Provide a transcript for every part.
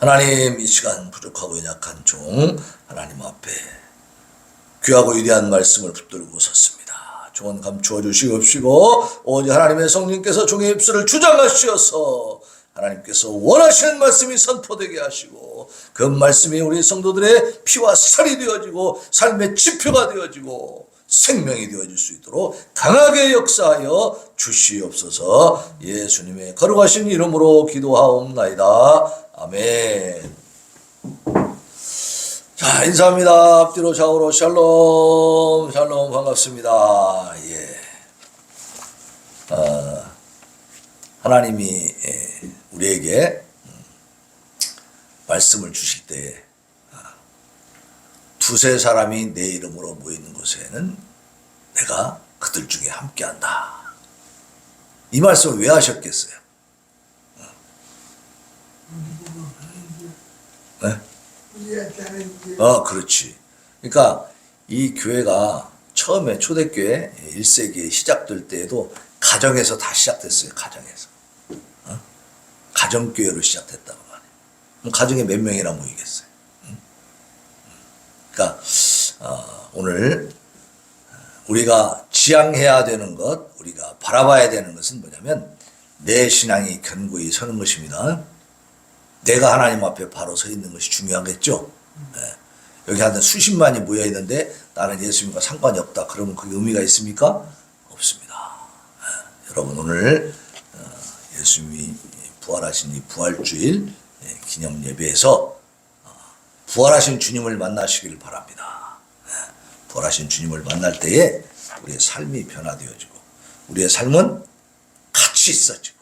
하나님, 이 시간 부족하고 연약한 종 하나님 앞에 귀하고 위대한 말씀을 붙들고 섰습니다. 종은 감추어 주시옵시고 오직 하나님의 성령께서 종의 입술을 주장하시어서 하나님께서 원하시는 말씀이 선포되게 하시고 그 말씀이 우리 성도들의 피와 살이 되어지고 삶의 지표가 되어지고 생명이 되어질 수 있도록 강하게 역사하여 주시옵소서. 예수님의 거룩하신 이름으로 기도하옵나이다. 아멘. 자, 인사합니다. 앞뒤로 좌우로 샬롬 샬롬 반갑습니다. 예. 하나님이 우리에게 말씀을 주실 때 두세 사람이 내 이름으로 모이는 곳에는 내가 그들 중에 함께한다. 이 말씀을 왜 하셨겠어요? 네? 그렇지. 그러니까 이 교회가 처음에 초대교회 1세기에 시작될 때에도 가정에서 다 시작됐어요. 가정에서. 가정교회로 시작됐다고 말해요. 가정에 몇 명이나 모이겠어요. 그러니까 오늘 우리가 지향해야 되는 것, 우리가 바라봐야 되는 것은 뭐냐면 내 신앙이 견고히 서는 것입니다. 내가 하나님 앞에 바로 서 있는 것이 중요하겠죠. 네. 여기 한 수십만이 모여 있는데 나는 예수님과 상관이 없다. 그러면 그게 의미가 있습니까? 없습니다. 네. 여러분 오늘 예수님이 부활하신 이 부활주일 기념 예배에서 부활하신 주님을 만나시길 바랍니다. 네. 부활하신 주님을 만날 때에 우리의 삶이 변화되어지고 우리의 삶은 가치 있어지고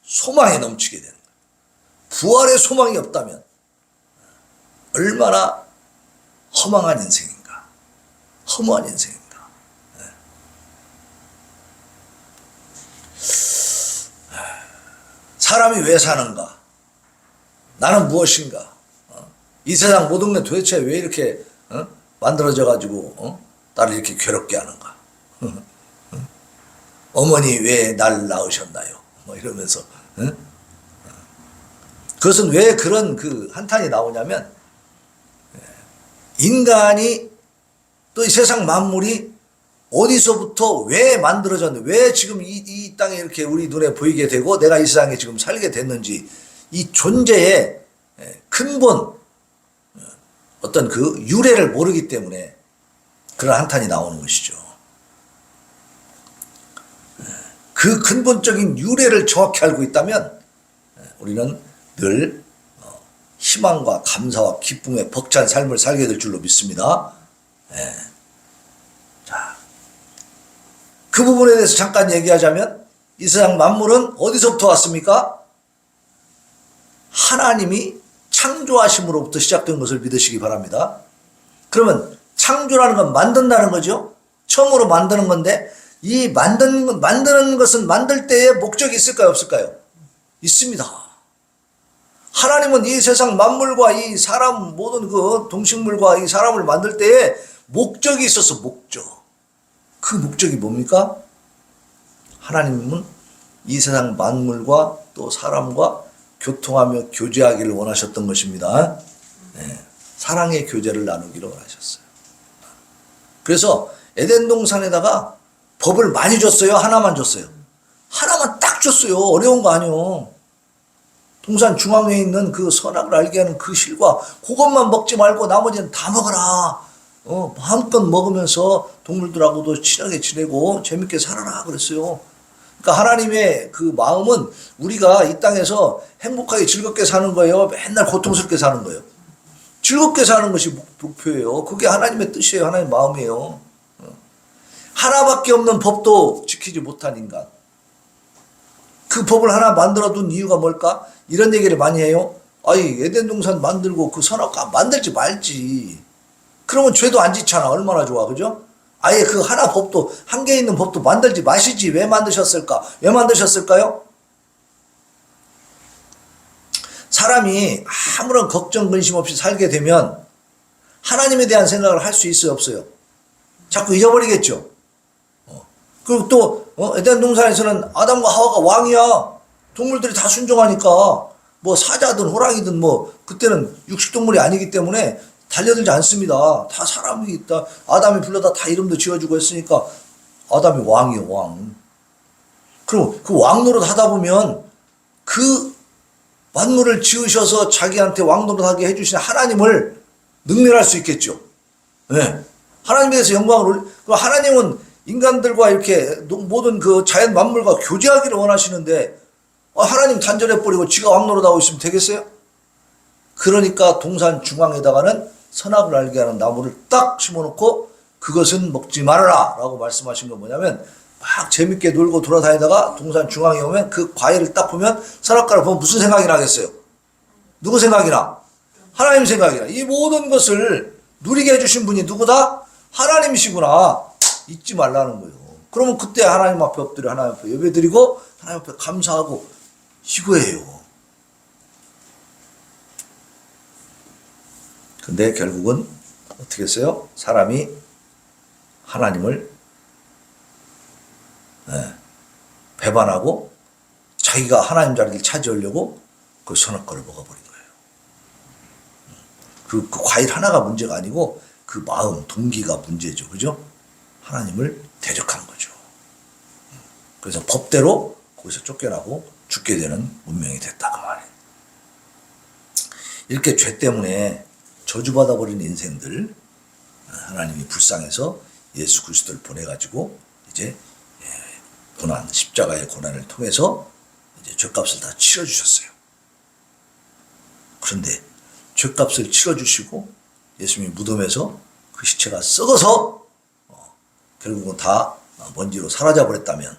소망이 넘치게 되는 거예요. 부활의 소망이 없다면 얼마나 허망한 인생인가, 허무한 인생인가. 네. 사람이 왜 사는가? 나는 무엇인가? 이 세상 모든 게 도대체 왜 이렇게 만들어져 가지고 나를 이렇게 괴롭게 하는가? 어머니 왜 날 낳으셨나요? 뭐 이러면서 그것은 왜 그런 그 한탄이 나오냐면 인간이 또 이 세상 만물이 어디서부터 왜 만들어졌는지, 왜 지금 이 땅에 이렇게 우리 눈에 보이게 되고 내가 이 세상에 지금 살게 됐는지 이 존재의 근본 어떤 그 유래를 모르기 때문에 그런 한탄이 나오는 것이죠. 그 근본적인 유래를 정확히 알고 있다면 우리는 늘 희망과 감사와 기쁨의 벅찬 삶을 살게 될 줄로 믿습니다. 네. 자, 그 부분에 대해서 잠깐 얘기하자면 이 세상 만물은 어디서부터 왔습니까? 하나님이 창조하심으로부터 시작된 것을 믿으시기 바랍니다. 그러면 창조라는 건 만든다는 거죠. 처음으로 만드는 건데 이 만드는 것은 만들 때에 목적이 있을까요? 없을까요? 있습니다. 하나님은 이 세상 만물과 이 사람 모든 그 동식물과 이 사람을 만들 때에 목적이 있어서 목적. 그 목적이 뭡니까? 하나님은 이 세상 만물과 또 사람과 교통하며 교제하기를 원하셨던 것입니다. 네. 사랑의 교제를 나누기를 원하셨어요. 그래서 에덴 동산에다가 법을 많이 줬어요? 하나만 줬어요? 하나만 딱 줬어요. 어려운 거 아니요. 동산 중앙에 있는 그 선악을 알게 하는 그 실과 그것만 먹지 말고 나머지는 다 먹어라. 마음껏 먹으면서 동물들하고도 친하게 지내고 재밌게 살아라 그랬어요. 그러니까 하나님의 그 마음은 우리가 이 땅에서 행복하게 즐겁게 사는 거예요? 맨날 고통스럽게 사는 거예요? 즐겁게 사는 것이 목표예요. 그게 하나님의 뜻이에요. 하나님의 마음이에요. 하나밖에 없는 법도 지키지 못한 인간. 그 법을 하나 만들어둔 이유가 뭘까? 이런 얘기를 많이 해요. 아이, 에덴 동산 만들고 그 선악과 만들지 말지. 그러면 죄도 안 짓잖아. 얼마나 좋아. 그죠? 아예 그 하나 법도, 한 개 있는 법도 만들지 마시지. 왜 만드셨을까? 왜 만드셨을까요? 사람이 아무런 걱정, 근심 없이 살게 되면 하나님에 대한 생각을 할 수 있어요? 없어요? 자꾸 잊어버리겠죠? 그리고 또 에덴 동산에서는 아담과 하와가 왕이야. 동물들이 다 순종하니까 뭐 사자든 호랑이든 뭐 그때는 육식동물이 아니기 때문에 달려들지 않습니다. 다 사람이 있다. 아담이 불러다 다 이름도 지어주고 했으니까 아담이 왕이요, 왕. 그럼 그 왕노릇 하다 보면 그 만물을 지으셔서 자기한테 왕노릇하게 해주신 하나님을 능멸할 수 있겠죠. 네. 하나님에 대해서 영광을 올리, 하나님은 인간들과 이렇게 모든 그 자연 만물과 교제하기를 원하시는데 하나님 단절해버리고 지가 왕노릇하고 있으면 되겠어요? 그러니까 동산 중앙에다가는 선악을 알게 하는 나무를 딱 심어놓고 그것은 먹지 말아라 라고 말씀하신 건 뭐냐면 막 재밌게 놀고 돌아다니다가 동산 중앙에 오면 그 과일을 딱 보면 선악과를 보면 무슨 생각이 나겠어요? 누구 생각이 나? 하나님 생각이 나. 이 모든 것을 누리게 해주신 분이 누구다? 하나님이시구나. 잊지 말라는 거예요. 그러면 그때 하나님 앞에 엎드려 하나님 앞에 예배드리고 하나님 앞에 감사하고 이거예요. 근데 결국은 어떻게 했어요? 사람이 하나님을 배반하고 자기가 하나님 자리를 차지하려고 그 선악과를 먹어버린 거예요. 그 과일 하나가 문제가 아니고 그 마음, 동기가 문제죠. 그죠? 하나님을 대적한 거죠. 그래서 법대로 거기서 쫓겨나고 죽게 되는 운명이 됐다 그 말이에요. 이렇게 죄 때문에 저주받아 버린 인생들 하나님이 불쌍해서 예수 그리스도를 보내가지고 이제 고난, 십자가의 고난을 통해서 이제 죄값을 다 치러주셨어요. 그런데 죄값을 치러주시고 예수님이 무덤에서 그 시체가 썩어서 결국은 다 먼지로 사라져버렸다면,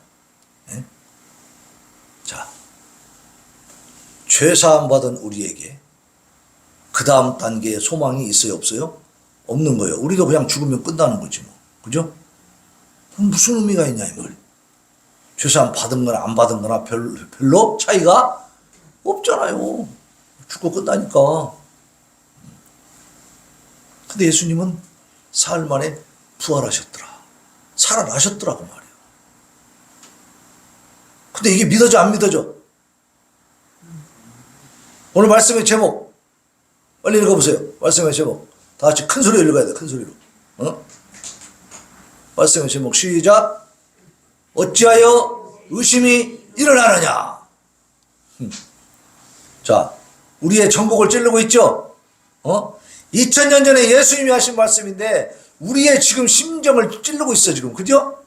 자, 죄사함 받은 우리에게 그 다음 단계의 소망이 있어요, 없어요? 없는 거예요. 우리도 그냥 죽으면 끝나는 거지 뭐. 그죠? 그럼 무슨 의미가 있냐 이 말이에요. 죄사함 받은 거나 안 받은 거나 별로 차이가 없잖아요. 죽고 끝나니까. 근데 예수님은 사흘 만에 부활하셨더라. 살아나셨더라고 말이에요. 근데 이게 믿어져 안 믿어져? 오늘 말씀의 제목 빨리 읽어보세요. 말씀의 제목 다 같이 큰 소리로 읽어야 돼. 큰 소리로. 말씀의 제목 시작. 어찌하여 의심이 일어나느냐. 자, 우리의 전곡을 찌르고 있죠. 2000년 전에 예수님이 하신 말씀인데 우리의 지금 심정을 찌르고 있어 지금. 그죠?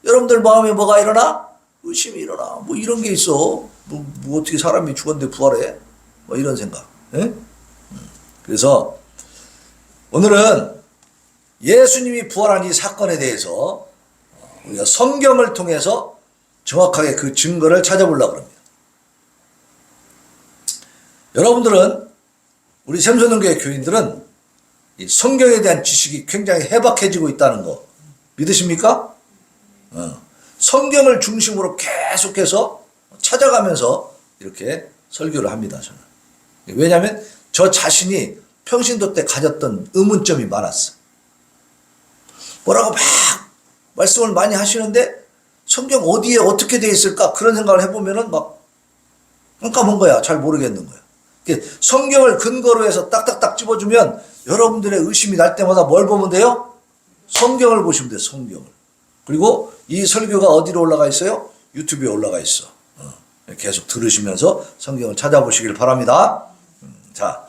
여러분들 마음에 뭐가 일어나? 의심이 일어나. 뭐 이런 게 있어. 뭐 어떻게 사람이 죽었는데 부활해? 뭐 이런 생각. 그래서 오늘은 예수님이 부활한 이 사건에 대해서 우리가 성경을 통해서 정확하게 그 증거를 찾아보려고 합니다. 여러분들은 우리 샘소년교회 교인들은 이 성경에 대한 지식이 굉장히 해박해지고 있다는 거 믿으십니까? 성경을 중심으로 계속해서 찾아가면서 이렇게 설교를 합니다. 저는. 왜냐하면 저 자신이 평신도 때 가졌던 의문점이 많았어. 뭐라고 막 말씀을 많이 하시는데 성경 어디에 어떻게 되어 있을까 그런 생각을 해보면은 막 깜깜한 거야. 잘 모르겠는 거야. 성경을 근거로 해서 딱딱딱 집어주면 여러분들의 의심이 날 때마다 뭘 보면 돼요? 성경을 보시면 돼요. 성경을. 그리고 이 설교가 어디로 올라가 있어요? 유튜브에 올라가 있어. 계속 들으시면서 성경을 찾아보시길 바랍니다. 자,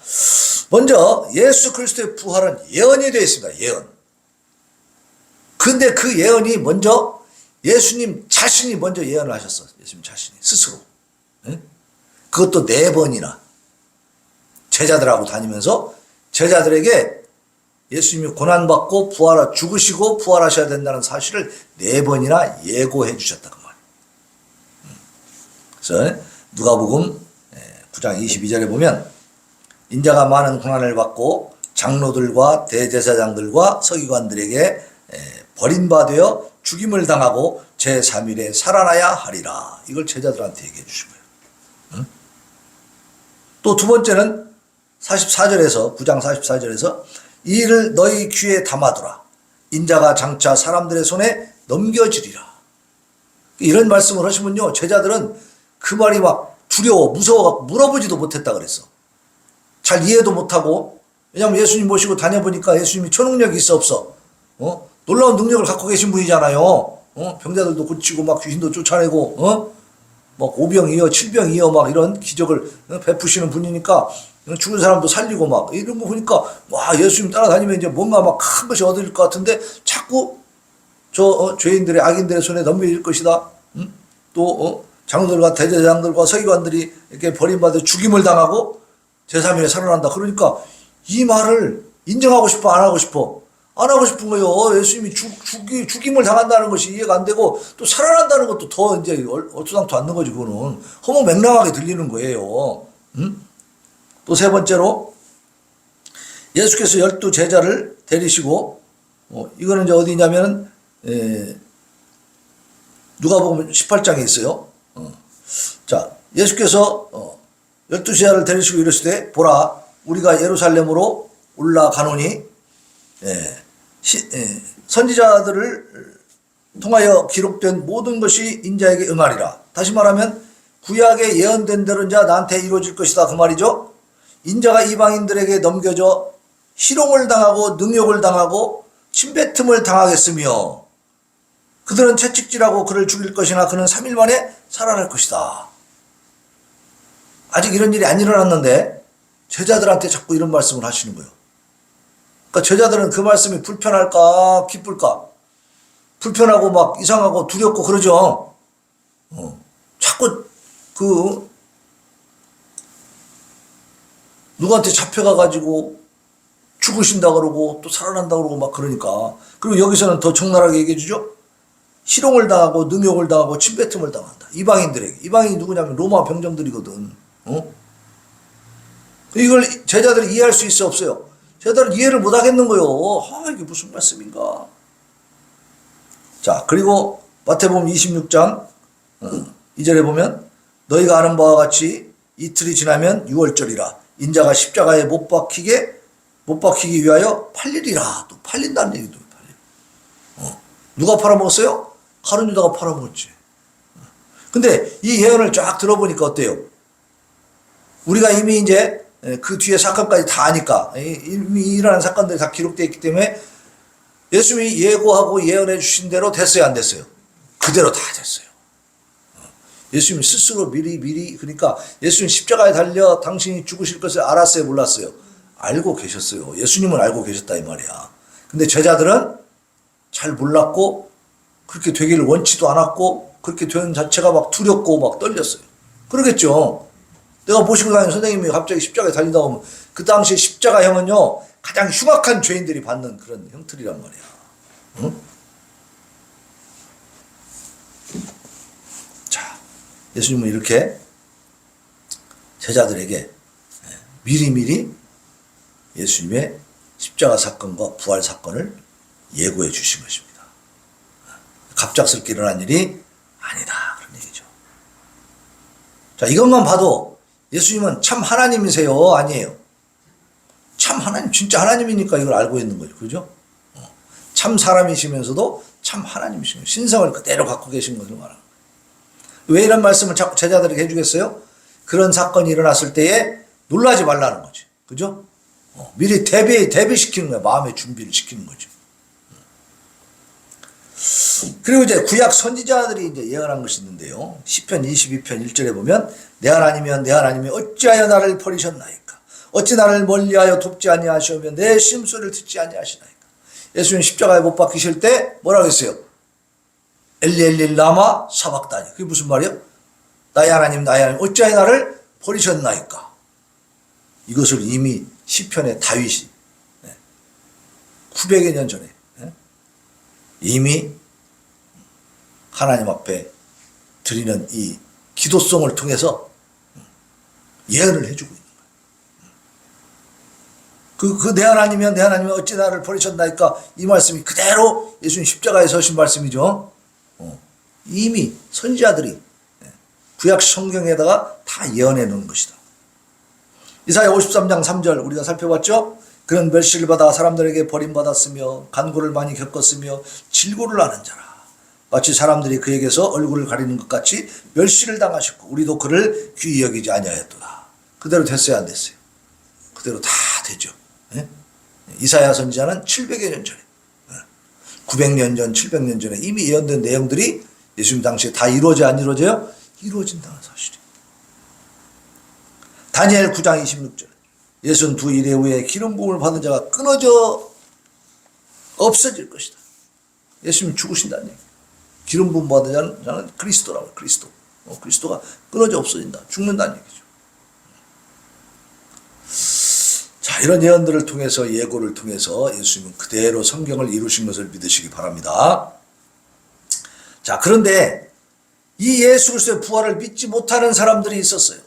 먼저 예수 그리스도의 부활은 예언이 되어 있습니다. 예언. 근데 그 예언이 먼저 예수님 자신이 먼저 예언을 하셨어. 예수님 자신이 스스로. 그것도 4번이나 제자들하고 다니면서 제자들에게 예수님이 고난받고 죽으시고 부활하셔야 된다는 사실을 4번이나 예고해 주셨다 그 말이에요. 그래서 누가복음 9장 22절에 보면 인자가 많은 고난을 받고 장로들과 대제사장들과 서기관들에게 버림받아 죽임을 당하고 제3일에 살아나야 하리라. 이걸 제자들한테 얘기해 주신 거예요. 또 두 번째는 44절에서 9장 44절에서 이 일을 너희 귀에 담아두라. 인자가 장차 사람들의 손에 넘겨지리라. 이런 말씀을 하시면요. 제자들은 그 말이 막 두려워 무서워갖고 물어보지도 못했다 그랬어. 잘 이해도 못하고, 왜냐면 예수님 모시고 다녀보니까 예수님이 초능력이 있어 없어? 놀라운 능력을 갖고 계신 분이잖아요. 병자들도 고치고 막 귀신도 쫓아내고 막 오병이어 칠병이어 막 이런 기적을 베푸시는 분이니까 죽은 사람도 살리고 막 이런 거 보니까 와, 예수님 따라다니면 이제 뭔가 막 큰 것이 얻을 것 같은데 자꾸 저 죄인들의 악인들의 손에 넘겨질 것이다. 또 장로들과 대제장들과 서기관들이 이렇게 버림받아 죽임을 당하고 제3일에 살아난다. 그러니까 이 말을 인정하고 싶어, 안 하고 싶어? 안 하고 싶은 거예요. 예수님이 죽임을 당한다는 것이 이해가 안 되고 또 살아난다는 것도 더 이제 얼토당토 않는 거지. 그거는 허무맹랑하게 들리는 거예요. 또 세 번째로 예수께서 12 제자를 데리시고 이거는 이제 어디냐면은 누가복음 18장에 있어요. 자, 예수께서 12 제자를 데리시고 이르시되 보라, 우리가 예루살렘으로 올라가노니 선지자들을 통하여 기록된 모든 것이 인자에게 응하리라. 다시 말하면 구약에 예언된 대로 이제 나한테 이루어질 것이다, 그 말이죠. 인자가 이방인들에게 넘겨져 희롱을 당하고 능욕을 당하고 침뱉음을 당하겠으며 그들은 채찍질하고 그를 죽일 것이나 그는 3일 만에 살아날 것이다. 아직 이런 일이 안 일어났는데 제자들한테 자꾸 이런 말씀을 하시는 거예요. 그러니까 제자들은 그 말씀이 불편할까 기쁠까? 불편하고 막 이상하고 두렵고 그러죠. 자꾸 누구한테 잡혀가가지고 죽으신다 그러고 또 살아난다 그러고 막 그러니까. 그리고 여기서는 더 적나라하게 얘기해 주죠. 희롱을 당하고 능욕을 당하고 침뱉음을 당한다. 이방인들에게. 이방인이 누구냐면 로마 병정들이거든. 이걸 제자들이 이해할 수 있어 없어요? 제자들은 이해를 못 하겠는 거예요. 이게 무슨 말씀인가. 자, 그리고 마태복음 26장 2절에 보면 너희가 아는 바와 같이 이틀이 지나면 6월절이라 인자가 십자가에 못 박히기 위하여 팔리리라. 또 팔린다는 얘기도 누가 팔아먹었어요? 가룟 유다가 팔아먹었지. 근데 이 예언을 쫙 들어보니까 어때요? 우리가 이미 이제 그 뒤에 사건까지 다 아니까 이미 일어난 사건들이 다 기록되어 있기 때문에 예수님이 예고하고 예언해 주신 대로 됐어요, 안 됐어요? 그대로 다 됐어요. 예수님이 스스로 미리 그러니까 예수님 십자가에 달려 당신이 죽으실 것을 알았어요, 몰랐어요? 알고 계셨어요. 예수님은 알고 계셨다 이 말이야. 근데 제자들은 잘 몰랐고 그렇게 되기를 원치도 않았고 그렇게 되는 자체가 막 두렵고 막 떨렸어요. 그러겠죠. 내가 모시고 다니는 선생님이 갑자기 십자가에 달린다고 하면 그 당시에 십자가형은요 가장 흉악한 죄인들이 받는 그런 형틀이란 말이야. 응? 자, 예수님은 이렇게 제자들에게 미리미리 예수님의 십자가 사건과 부활 사건을 예고해 주신 것입니다. 갑작스럽게 일어난 일이 아니다, 그런 얘기죠. 자, 이것만 봐도 예수님은 참 하나님이세요, 아니에요? 참 하나님, 진짜 하나님이니까 이걸 알고 있는 거죠. 그죠? 참 사람이시면서도 참 하나님이시면 신성을 그대로 갖고 계신 것을 말하는 거예요. 왜 이런 말씀을 자꾸 제자들에게 해주겠어요? 그런 사건이 일어났을 때에 놀라지 말라는 거지. 그죠? 미리 대비시키는 거야. 마음의 준비를 시키는 거죠. 그리고 이제 구약 선지자들이 이제 예언한 것이 있는데요. 시편 22편 1절에 보면 내 하나님이여 내 하나님이 어찌하여 나를 버리셨나이까? 어찌 나를 멀리하여 돕지 아니하시오며 내 심소리를 듣지 아니하시나이까? 예수님 십자가에 못 박히실 때 뭐라고 했어요? 엘리 엘리 라마 사박다니. 그게 무슨 말이에요? 나의 하나님 어찌하여 나를 버리셨나이까? 이것을 이미 시편의 다윗이 900여 년 전에 이미 하나님 앞에 드리는 이 기도송을 통해서 예언을 해주고 있는 거예요. 그 내 하나님이여 내 하나님이 어찌 나를 버리셨나이까? 이 말씀이 그대로 예수님 십자가에 서신 말씀이죠. 이미 선지자들이 구약 성경에다가 다 예언해 놓은 것이다. 이사야 53장 3절 우리가 살펴봤죠? 그는 멸시를 받아 사람들에게 버림받았으며 간고를 많이 겪었으며 질고를 하는 자라. 마치 사람들이 그에게서 얼굴을 가리는 것 같이 멸시를 당하셨고 우리도 그를 귀히 여기지 아니하였도다. 그대로 됐어요, 안 됐어요? 그대로 다 되죠. 예? 이사야 선지자는 700여 년 전에 900년 전 700년 전에 이미 예언된 내용들이 예수님 당시에 다 이루어져 안 이루어져요? 이루어진다는 사실이에요. 다니엘 9장 26절 62일 후에 기름 부음을 받은 자가 끊어져 없어질 것이다. 예수님 죽으신다는 얘기예요. 기름 부음 받은 자는 그리스도라고요. 그리스도. 그리스도가 끊어져 없어진다. 죽는다는 얘기죠. 자, 이런 예언들을 통해서 예고를 통해서 예수님은 그대로 성경을 이루신 것을 믿으시기 바랍니다. 자, 그런데 이 예수 그리스도의 부활을 믿지 못하는 사람들이 있었어요.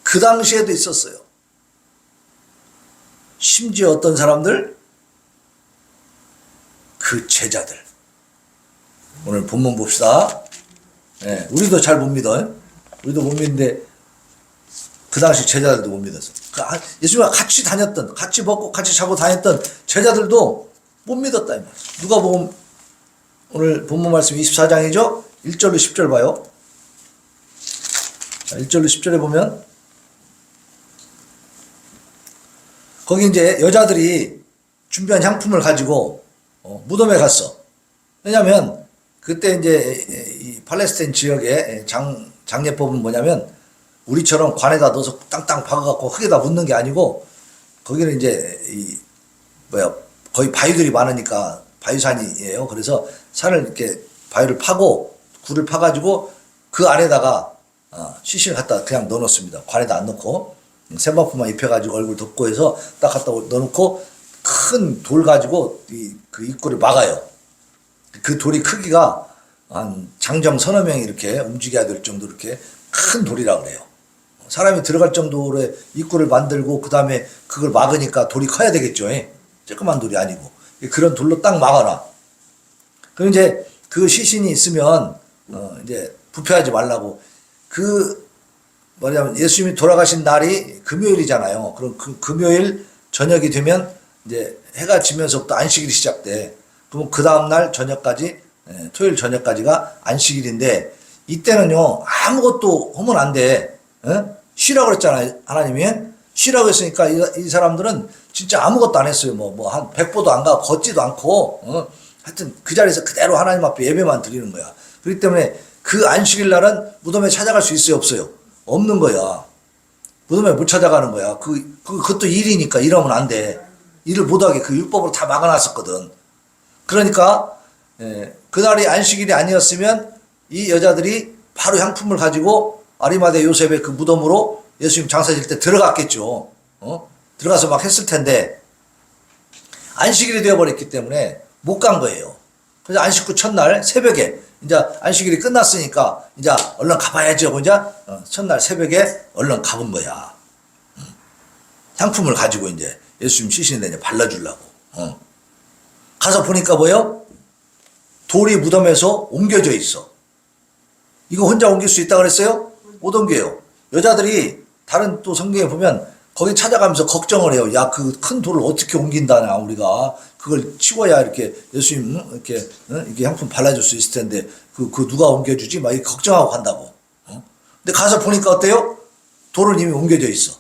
그 당시에도 있었어요. 심지어 어떤 사람들? 그 제자들. 오늘 본문 봅시다. 네, 우리도 잘 못 믿어. 우리도 못 믿는데 그 당시 제자들도 못 믿었어. 예수님과 같이 다녔던, 같이 먹고 같이 자고 다녔던 제자들도 못 믿었다 이 말이야. 누가복음 오늘 본문 말씀 24장이죠. 1절로 10절 봐요. 자, 1절로 10절에 보면 거기 이제 여자들이 준비한 향품을 가지고 무덤에 갔어. 왜냐면 그때 이제 이 팔레스타인 지역의 장례법은 뭐냐면 우리처럼 관에다 넣어서 땅땅 박아갖고 흙에다 묻는 게 아니고 거기는 이제 거의 바위들이 많으니까 바위산이에요. 그래서 산을 이렇게 바위를 파고 굴을 파가지고 그 안에다가 시신을 갖다 그냥 넣어놓습니다. 관에다 안 넣고 세마포만 입혀가지고 얼굴 덮고 해서 딱 갖다 넣어놓고 큰 돌 가지고 그 입구를 막아요. 그 돌이 크기가 한 장정 서너 명이 이렇게 움직여야 될 정도로 이렇게 큰 돌이라 그래요. 사람이 들어갈 정도로 입구를 만들고 그 다음에 그걸 막으니까 돌이 커야 되겠죠. 조그만 돌이 아니고 그런 돌로 딱 막아놔. 그럼 이제 그 시신이 있으면 이제 부패하지 말라고 뭐냐면 예수님이 돌아가신 날이 금요일이잖아요. 그럼 그 금요일 저녁이 되면 이제 해가 지면서부터 안식일이 시작돼. 그럼 그 다음날 저녁까지 토요일 저녁까지가 안식일인데 이때는요 아무것도 하면 안 돼. 쉬라고 그랬잖아요. 하나님이 쉬라고 했으니까 이 사람들은 진짜 아무것도 안 했어요. 뭐 한 100보도 안 가고 걷지도 않고 하여튼 그 자리에서 그대로 하나님 앞에 예배만 드리는 거야. 그렇기 때문에 그 안식일 날은 무덤에 찾아갈 수 있어요 없어요? 없는 거야. 무덤에 못 찾아가는 거야. 그것도 일이니까 일하면 안 돼. 일을 못하게 그 율법으로 다 막아놨었거든. 그러니까 그날이 안식일이 아니었으면 이 여자들이 바로 향품을 가지고 아리마대 요셉의 그 무덤으로 예수님 장사질 때 들어갔겠죠. 들어가서 막 했을 텐데 안식일이 되어버렸기 때문에 못 간 거예요. 그래서 안식 후 첫날 새벽에 이제 안식일이 끝났으니까 이제 얼른 가봐야지 하고 이제 첫날 새벽에 얼른 가본 거야. 향품을 가지고 이제 예수님 시신에 이제 발라주려고. 가서 보니까 뭐요? 돌이 무덤에서 옮겨져 있어. 이거 혼자 옮길 수 있다 그랬어요? 못 옮겨요. 여자들이 다른 또 성경에 보면 거기 찾아가면서 걱정을 해요. 야, 그 큰 돌을 어떻게 옮긴다냐, 우리가. 그걸 치워야 이렇게 예수님, 이게 향품 발라줄 수 있을 텐데, 그 누가 옮겨주지? 막 이렇게 걱정하고 간다고. 근데 가서 보니까 어때요? 돌은 이미 옮겨져 있어.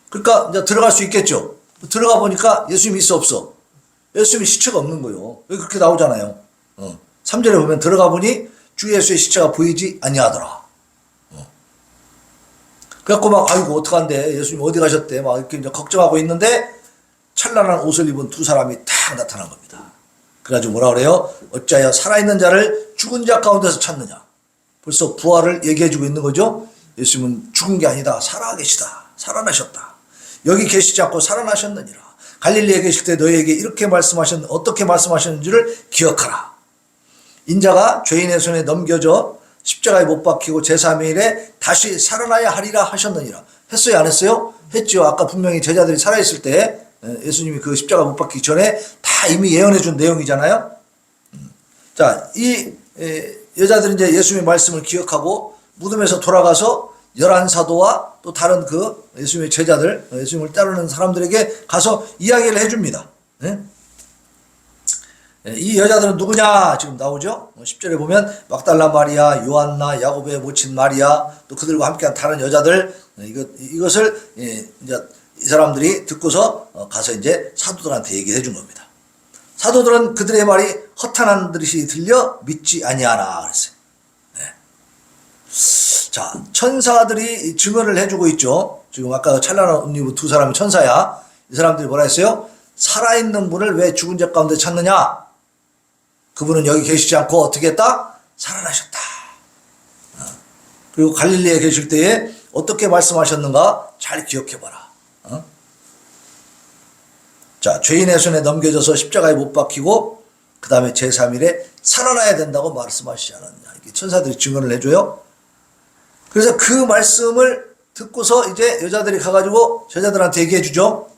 그러니까 이제 들어갈 수 있겠죠? 들어가 보니까 예수님이 있어, 없어? 예수님이 시체가 없는 거예요. 여기 그렇게 나오잖아요. 3절에 보면 들어가 보니 주 예수의 시체가 보이지 아니하더라. 그래갖고 막 아이고 어떡한데 예수님 어디 가셨대 막 이렇게 이제 걱정하고 있는데 찬란한 옷을 입은 두 사람이 탁 나타난 겁니다. 그래가지고 뭐라 그래요? 어찌하여 살아있는 자를 죽은 자 가운데서 찾느냐. 벌써 부활을 얘기해주고 있는 거죠. 예수님은 죽은 게 아니다. 살아계시다. 살아나셨다. 여기 계시지 않고 살아나셨느니라. 갈릴리에 계실 때 너희에게 이렇게 어떻게 말씀하셨는지를 기억하라. 인자가 죄인의 손에 넘겨져 십자가에 못 박히고 제3일에 다시 살아나야 하리라 하셨느니라. 했어요 안 했어요? 했죠. 아까 분명히 제자들이 살아있을 때 예수님이 그 십자가 못 박히기 전에 다 이미 예언해 준 내용이잖아요. 자, 이 여자들이 이제 예수님의 말씀을 기억하고 무덤에서 돌아가서 11사도와 또 다른 그 예수님의 제자들, 예수님을 따르는 사람들에게 가서 이야기를 해줍니다. 이 여자들은 누구냐? 지금 나오죠? 10절에 보면 막달라 마리아, 요한나, 야고보의 모친 마리아, 또 그들과 함께한 다른 여자들, 이것을 이제 이 사람들이 듣고서 가서 이제 사도들한테 얘기를 해준 겁니다. 사도들은 그들의 말이 허탄한 듯이 들려 믿지 아니하나 그랬어요. 네. 자, 천사들이 증언을 해주고 있죠. 지금 아까 찬란한 옷 입은 두 사람이 천사야. 이 사람들이 뭐라 했어요? 살아있는 분을 왜 죽은 자 가운데 찾느냐? 그분은 여기 계시지 않고 어떻게 했다? 살아나셨다. 그리고 갈릴리에 계실 때에 어떻게 말씀하셨는가? 잘 기억해봐라. 자, 죄인의 손에 넘겨져서 십자가에 못 박히고 그 다음에 제3일에 살아나야 된다고 말씀하시지 않았냐. 이게 천사들이 증언을 해줘요. 그래서 그 말씀을 듣고서 이제 여자들이 가가지고 여자들한테 얘기해 주죠.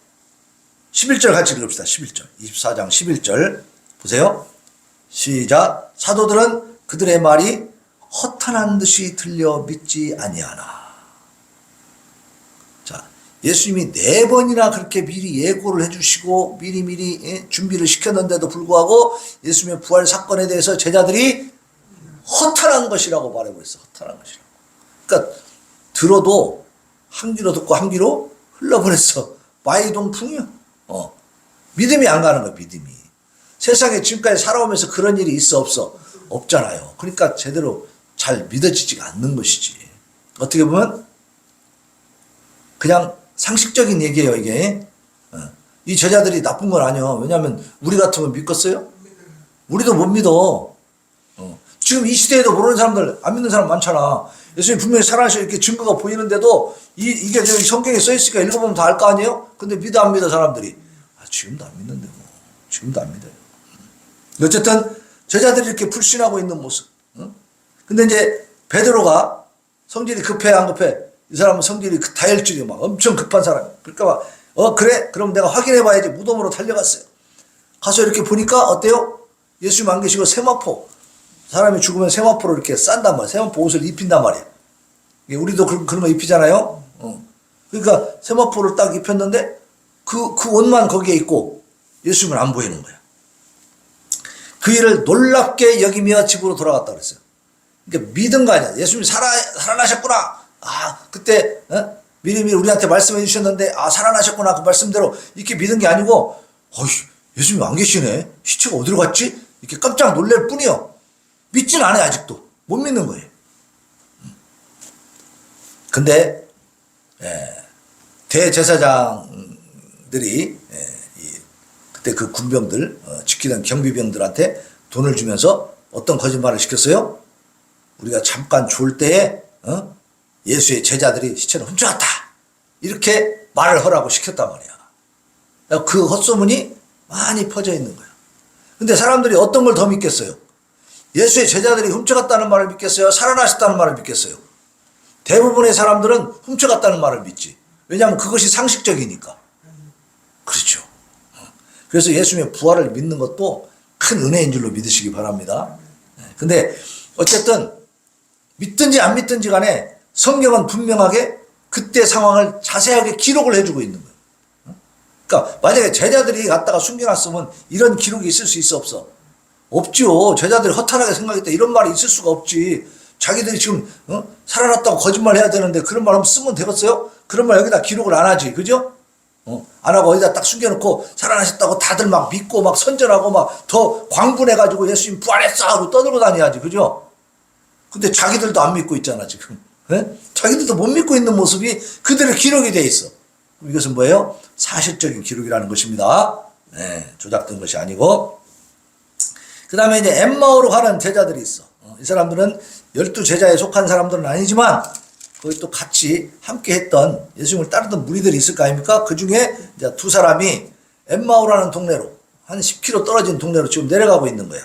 11절 같이 읽읍시다. 11절. 24장 11절. 보세요. 시작. 사도들은 그들의 말이 허탄한 듯이 들려 믿지 아니하나. 자, 예수님이 4번이나 그렇게 미리 예고를 해주시고 미리 준비를 시켰는데도 불구하고 예수님의 부활 사건에 대해서 제자들이 허탄한 것이라고 말해버렸어. 허탄한 것이라고. 그러니까 들어도 한 귀로 듣고 한 귀로 흘러보냈어. 마이동풍이요. 믿음이 안 가는 거야. 믿음이. 세상에 지금까지 살아오면서 그런 일이 있어 없어? 없잖아요. 그러니까 제대로 잘 믿어지지가 않는 것이지. 어떻게 보면 그냥 상식적인 얘기예요, 이게. 이 제자들이 나쁜 건 아니야. 왜냐하면 우리 같으면 믿겠어요? 우리도 못 믿어. 지금 이 시대에도 모르는 사람들, 안 믿는 사람 많잖아. 예수님 분명히 살아나셔 이렇게 증거가 보이는데도 이게 저기 성경에 써있으니까 읽어보면 다 알 거 아니에요? 근데 믿어 안 믿어 사람들이? 지금도 안 믿는데 뭐. 지금도 안 믿어요. 어쨌든 제자들이 이렇게 불신하고 있는 모습. 근데 이제 베드로가 성질이 급해 안 급해? 이 사람은 성질이 다혈질이 막 엄청 급한 사람. 그러니까 막 그래? 그럼 내가 확인해 봐야지. 무덤으로 달려갔어요. 가서 이렇게 보니까 어때요? 예수님 안 계시고 세마포. 사람이 죽으면 세마포로 이렇게 싼단 말이야. 세마포 옷을 입힌단 말이야. 우리도 그런 거 입히잖아요. 그러니까 세마포를 딱 입혔는데 그 옷만 거기에 있고 예수님은 안 보이는 거야. 그 일을 놀랍게 여기며 집으로 돌아갔다 그랬어요. 그러니까 믿은 거 아니야. 예수님이 살아나셨구나. 그때 미리미리 우리한테 말씀해 주셨는데 살아나셨구나. 그 말씀대로 이렇게 믿은 게 아니고 예수님이 안 계시네. 시체가 어디로 갔지? 이렇게 깜짝 놀랄 뿐이요. 믿진 않아요. 아직도. 못 믿는 거예요. 근데 대제사장들이 그때 그 군병들 지키던 경비병들한테 돈을 주면서 어떤 거짓말을 시켰어요? 우리가 잠깐 좋을 때에 예수의 제자들이 시체를 훔쳐갔다 이렇게 말을 하라고 시켰단 말이야. 그 헛소문이 많이 퍼져 있는 거야. 근데 사람들이 어떤 걸 더 믿겠어요? 예수의 제자들이 훔쳐갔다는 말을 믿겠어요? 살아나셨다는 말을 믿겠어요? 대부분의 사람들은 훔쳐갔다는 말을 믿지. 왜냐하면 그것이 상식적이니까. 그렇죠. 그래서 예수님의 부활을 믿는 것도 큰 은혜인 줄로 믿으시기 바랍니다. 근데 어쨌든 믿든지 안 믿든지 간에 성경은 분명하게 그때 상황을 자세하게 기록을 해주고 있는 거예요. 그러니까 만약에 제자들이 갔다가 숨겨놨으면 이런 기록이 있을 수 있어 없어? 없죠. 제자들이 허탄하게 생각했다 이런 말이 있을 수가 없지. 자기들이 지금 살아났다고 거짓말 해야 되는데 그런 말 하면 쓰면 되겠어요? 그런 말 여기다 기록을 안 하지. 그죠? 안 하고 어디다 딱 숨겨놓고 살아나셨다고 다들 막 믿고 막 선전하고 막 더 광분해가지고 예수님 부활했어 하고 떠들고 다녀야지. 그죠? 근데 자기들도 안 믿고 있잖아 지금. 자기들도 못 믿고 있는 모습이 그들의 기록이 돼 있어. 이것은 뭐예요? 사실적인 기록이라는 것입니다. 조작된 것이 아니고. 그 다음에 이제 엠마오로 가는 제자들이 있어. 이 사람들은 12제자에 속한 사람들은 아니지만 거기 또 같이 함께 했던 예수님을 따르던 무리들이 있을 거 아닙니까? 그 중에 이제 두 사람이 엠마오라는 동네로 한 10km 떨어진 동네로 지금 내려가고 있는 거야.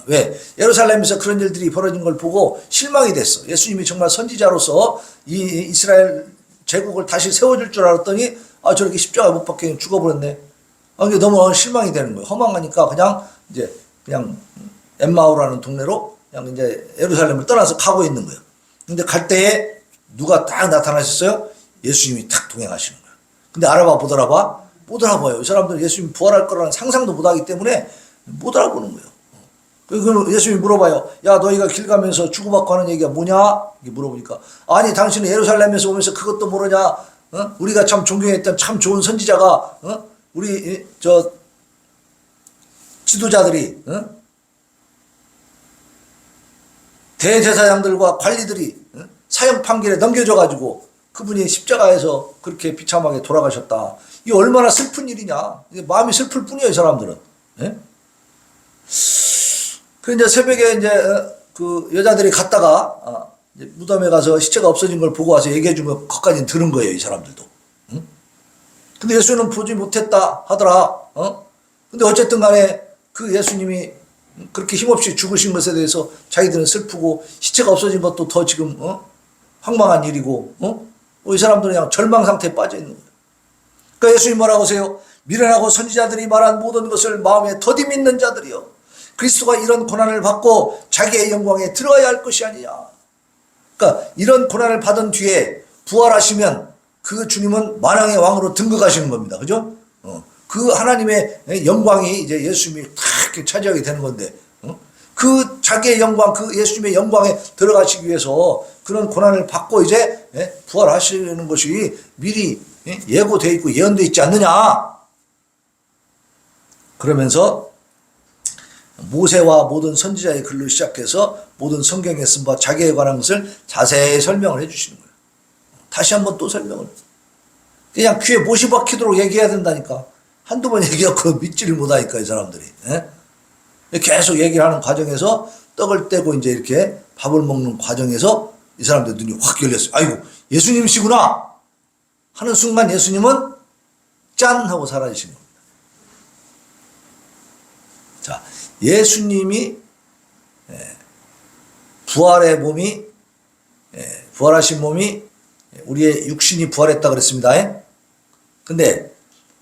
왜? 예루살렘에서 그런 일들이 벌어진 걸 보고 실망이 됐어. 예수님이 정말 선지자로서 이 이스라엘 제국을 다시 세워줄 줄 알았더니 저렇게 십자가에 못 박혀 죽어버렸네. 이게 너무 실망이 되는 거예요. 허망하니까 그냥 엠마오라는 동네로 그냥 이제 예루살렘을 떠나서 가고 있는 거예요. 근데 갈 때에 누가 딱 나타나셨어요? 예수님이 탁 동행하시는 거예요. 근데 알아봐 못 알아봐? 못 알아봐요. 이 사람들 예수님 부활할 거라는 상상도 못 하기 때문에 못 알아보는 거예요. 그럼 예수님이 물어봐요. 야, 너희가 길 가면서 주고받고 하는 얘기가 뭐냐? 이렇게 물어보니까, 아니, 당신은 예루살렘에서 오면서 그것도 모르냐? 우리가 참 존경했던 참 좋은 선지자가, 우리, 지도자들이, 대제사장들과 관리들이 사형 판결에 넘겨져가지고 그분이 십자가에서 그렇게 비참하게 돌아가셨다. 이 얼마나 슬픈 일이냐? 마음이 슬플 뿐이에요, 이 사람들은. 예? 그 이제 새벽에 이제 그 여자들이 갔다가 이제 무덤에 가서 시체가 없어진 걸 보고 와서 얘기해 주면 그것까지는 들은 거예요, 이 사람들도. 응? 근데 예수는 보지 못했다 하더라. 근데 어쨌든 간에 그 예수님이 그렇게 힘없이 죽으신 것에 대해서 자기들은 슬프고 시체가 없어진 것도 더 지금 황망한 일이고 이 사람들은 그냥 절망 상태에 빠져 있는 거예요. 그러니까 예수님 뭐라고 하세요? 미련하고 선지자들이 말한 모든 것을 마음에 더디 믿는 자들이요, 그리스도가 이런 고난을 받고 자기의 영광에 들어가야 할 것이 아니냐. 그러니까 이런 고난을 받은 뒤에 부활하시면 그 주님은 만왕의 왕으로 등극하시는 겁니다. 그죠? 그 하나님의 영광이 이제 예수님이 탁 이렇게 차지하게 되는 건데, 그 자기의 영광, 그 예수님의 영광에 들어가시기 위해서 그런 고난을 받고 이제 부활하시는 것이 미리 예고되어 있고 예언되어 있지 않느냐. 그러면서 모세와 모든 선지자의 글로 시작해서 모든 성경에 쓴 바 자기에 관한 것을 자세히 설명을 해 주시는 거예요. 다시 한번 또 설명을. 그냥 귀에 못이 박히도록 얘기해야 된다니까. 한두 번 얘기하고 믿지를 못하니까, 이 사람들이. 계속 얘기를 하는 과정에서 떡을 떼고 이제 이렇게 밥을 먹는 과정에서 이 사람들 눈이 확 열렸어요. 아이고, 예수님이시구나 하는 순간 예수님은 짠 하고 사라지신 겁니다. 자, 예수님이 부활의 몸이, 부활하신 몸이 우리의 육신이 부활했다 그랬습니다. 근데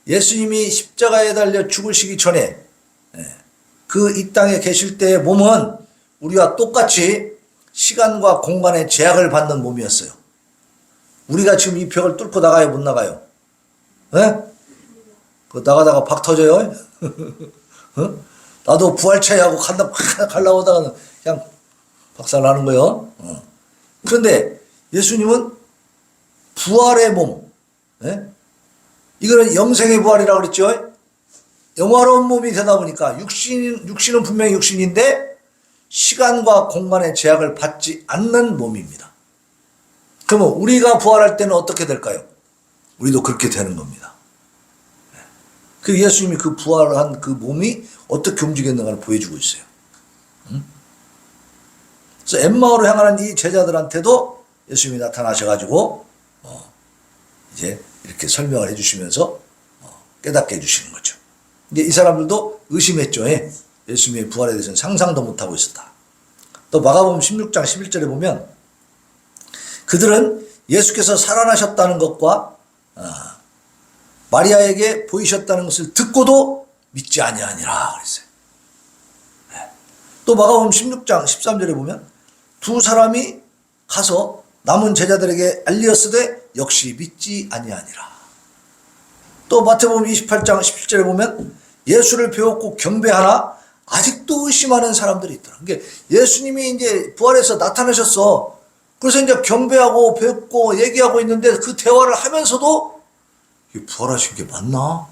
예수님이 십자가에 달려 죽으시기 전에 그 이 땅에 계실 때의 몸은 우리와 똑같이 시간과 공간의 제약을 받는 몸이었어요. 우리가 지금 이 벽을 뚫고 나가요, 못 나가요? 그 나가다가 박 터져요? 나도 부활체하고 가려고 하다가 그냥 박살나는 거예요. 그런데 예수님은 부활의 몸, 이거는 영생의 부활이라고 그랬죠. 영화로운 몸이 되다 보니까 육신은 분명히 육신인데 시간과 공간의 제약을 받지 않는 몸입니다. 그러면 우리가 부활할 때는 어떻게 될까요? 우리도 그렇게 되는 겁니다. 그 예수님이 그 부활한 그 몸이 어떻게 움직였는가를 보여주고 있어요. 그래서 엠마오로 향하는 이 제자들한테도 예수님이 나타나셔가지고 이제 이렇게 설명을 해주시면서 깨닫게 해주시는 거죠. 근데 이 사람들도 의심했죠. 예수님의 부활에 대해서는 상상도 못하고 있었다. 또 마가복음 16장 11절에 보면 그들은 예수께서 살아나셨다는 것과 마리아에게 보이셨다는 것을 듣고도 믿지 아니하니라 그랬어요. 또 마가복음 16장 13절에 보면 두 사람이 가서 남은 제자들에게 알리었으되 역시 믿지 아니하니라. 또 마태복음 28장 17절에 보면 예수를 배웠고 경배하나 아직도 의심하는 사람들이 있더라. 그러니까 예수님이 이제 부활해서 나타나셨어. 그래서 이제 경배하고 배웠고 얘기하고 있는데 그 대화를 하면서도 이게 부활하신 게 맞나?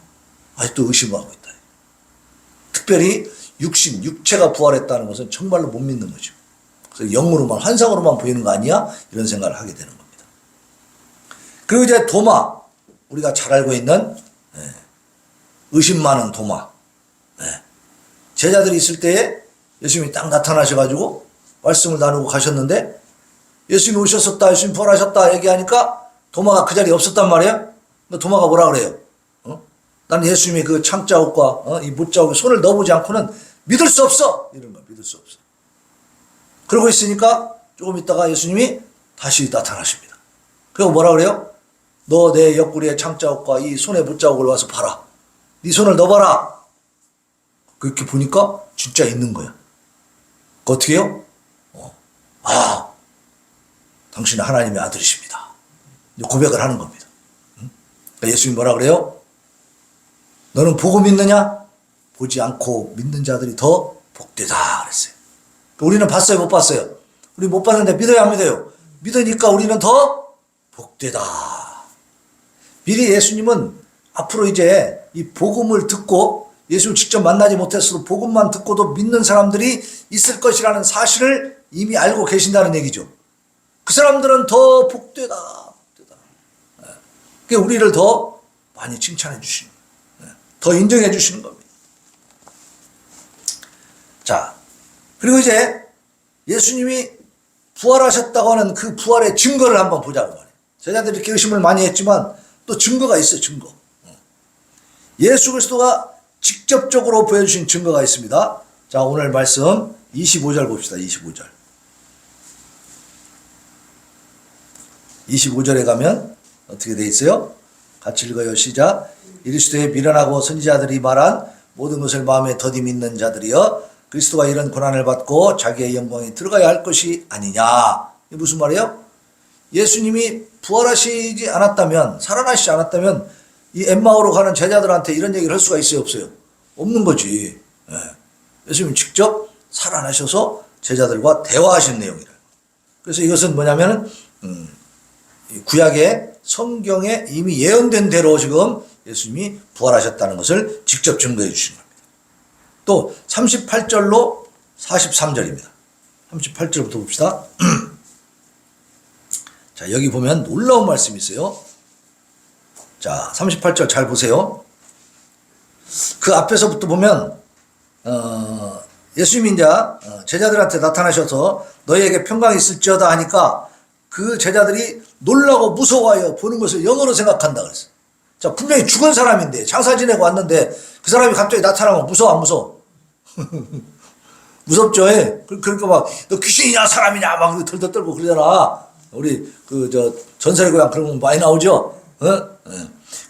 아직도 의심하고 있다. 특별히 육체가 부활했다는 것은 정말로 못 믿는 거죠. 그래서 영으로만, 환상으로만 보이는 거 아니야? 이런 생각을 하게 되는 겁니다. 그리고 이제 도마, 우리가 잘 알고 있는 의심 많은 도마. 제자들이 있을 때에 예수님이 딱 나타나셔가지고 말씀을 나누고 가셨는데 예수님이 오셨었다, 예수님 부활하셨다 얘기하니까 도마가 그 자리에 없었단 말이에요. 도마가 뭐라 그래요? 나는 예수님이 그 창자국과 이 못자국에 손을 넣어보지 않고는 믿을 수 없어! 이런 거 믿을 수 없어. 그러고 있으니까 조금 있다가 예수님이 다시 나타나십니다. 그리고 뭐라 그래요? 너 내 옆구리에 창자국과 이 손에 못자국을 와서 봐라. 네 손을 넣어봐라. 그렇게 보니까 진짜 있는 거야. 어떻게 해요? 당신은 하나님의 아들이십니다. 고백을 하는 겁니다. 그러니까 예수님이 뭐라 그래요? 너는 보고 믿느냐? 보지 않고 믿는 자들이 더 복되다 그랬어요. 우리는 봤어요, 못 봤어요? 우리 못 봤는데 믿어요, 안 믿어요? 믿으니까 우리는 더 복되다. 미리 예수님은 앞으로 이제 이 복음을 듣고 예수를 직접 만나지 못했어도 복음만 듣고도 믿는 사람들이 있을 것이라는 사실을 이미 알고 계신다는 얘기죠. 그 사람들은 더 복되다. 복되다. 그러니까 우리를 더 많이 칭찬해 주시는 거예요. 더 인정해 주시는 겁니다. 자, 그리고 이제 예수님이 부활하셨다고 하는 그 부활의 증거를 한번 보자고 말이에요. 제자들이 이렇게 의심을 많이 했지만 또 증거가 있어요, 증거. 예수 그리스도가 직접적으로 보여주신 증거가 있습니다. 자, 오늘 말씀 25절 봅시다. 25절. 25절에 가면 어떻게 돼 있어요? 같이 읽어요. 시작. 이르시되 미련하고 선지자들이 말한 모든 것을 마음에 더디 믿는 자들이여 그리스도가 이런 고난을 받고 자기의 영광에 들어가야 할 것이 아니냐. 이게 무슨 말이에요? 예수님이 부활하시지 않았다면, 살아나시지 않았다면 이 엠마오로 가는 제자들한테 이런 얘기를 할 수가 있어요, 없어요? 없는 거지. 예. 예수님이 직접 살아나셔서 제자들과 대화하신 내용이래요. 그래서 이것은 뭐냐면은 구약의 성경에 이미 예언된 대로 지금 예수님이 부활하셨다는 것을 직접 증거해 주신 겁니다. 또 38절로 43절입니다. 38절부터 봅시다. 자, 여기 보면 놀라운 말씀이 있어요. 자, 38절 잘 보세요. 그 앞에서부터 보면 예수님이 이제 제자들한테 나타나셔서 너희에게 평강이 있을지어다 하니까 그 제자들이 놀라고 무서워하여 보는 것을 영어로 생각한다 그랬어요. 자, 분명히 죽은 사람인데 장사 지내고 왔는데 그 사람이 갑자기 나타나면 무서워 안 무서워? 무섭죠. 그러니까 막 너 귀신이냐 사람이냐 막 덜덜 떨고 그러잖아. 우리 전설의 고향 그런 거 많이 나오죠.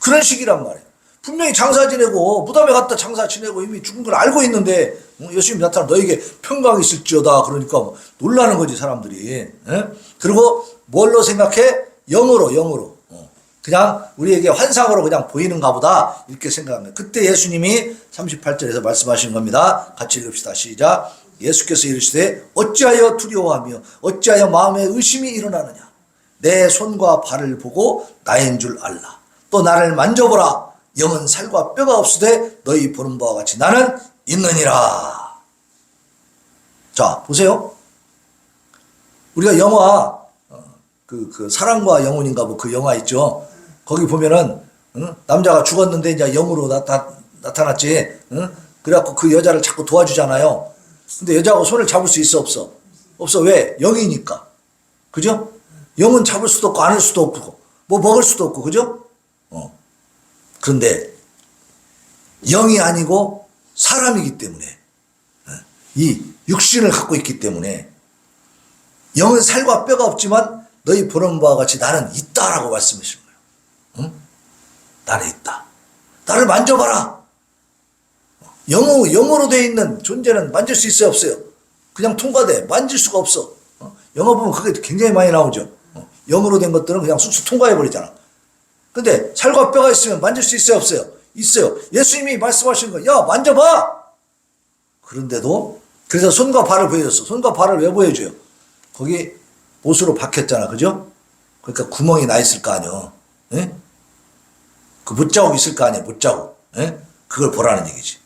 그런 식이란 말이에요. 분명히 장사 지내고 무덤에 갔다 장사 지내고 이미 죽은 걸 알고 있는데 예수님이 나타나 너에게 평강이 있을지어다 그러니까 놀라는 거지 사람들이. 그리고 뭘로 생각해? 영으로. 그냥 우리에게 환상으로 그냥 보이는가 보다 이렇게 생각합니다. 그때 예수님이 38절에서 말씀하시는 겁니다. 같이 읽읍시다. 시작. 예수께서 이르시되 어찌하여 두려워하며 어찌하여 마음에 의심이 일어나느냐. 내 손과 발을 보고 나인 줄 알라. 또 나를 만져보라. 영은 살과 뼈가 없으되 너희 보는 바와 같이 나는 있느니라. 자, 보세요. 우리가 영화 그 사랑과 영혼인가 뭐 그 영화 있죠. 거기 보면은 남자가 죽었는데 이제 영으로 나타났지. 그래갖고 그 여자를 자꾸 도와주잖아요. 근데 여자하고 손을 잡을 수 있어 없어? 없어. 왜? 영이니까. 그죠? 영은 잡을 수도 없고 안을 수도 없고 뭐 먹을 수도 없고 그죠? 그런데 영이 아니고 사람이기 때문에 이 육신을 갖고 있기 때문에 영은 살과 뼈가 없지만 너희 보는 바와 같이 나는 있다라고 말씀하시는 거예요. 나는 있다. 나를 만져봐라. 영으로 되어 있는 존재는 만질 수 있어요 없어요? 그냥 통과돼. 만질 수가 없어. 영어 보면 그게 굉장히 많이 나오죠. 영으로 된 것들은 그냥 쑥쑥 통과해버리잖아. 근데 살과 뼈가 있으면 만질 수 있어요 없어요? 있어요. 예수님이 말씀하시는 거예요. 야 만져봐. 그런데도 그래서 손과 발을 보여줬어. 손과 발을 왜 보여줘요? 거기 못으로 박혔잖아. 그죠? 그러니까 구멍이 나 있을 거 아니야. 예? 그 못자국 있을 거 아니야. 못자국. 예? 그걸 보라는 얘기지.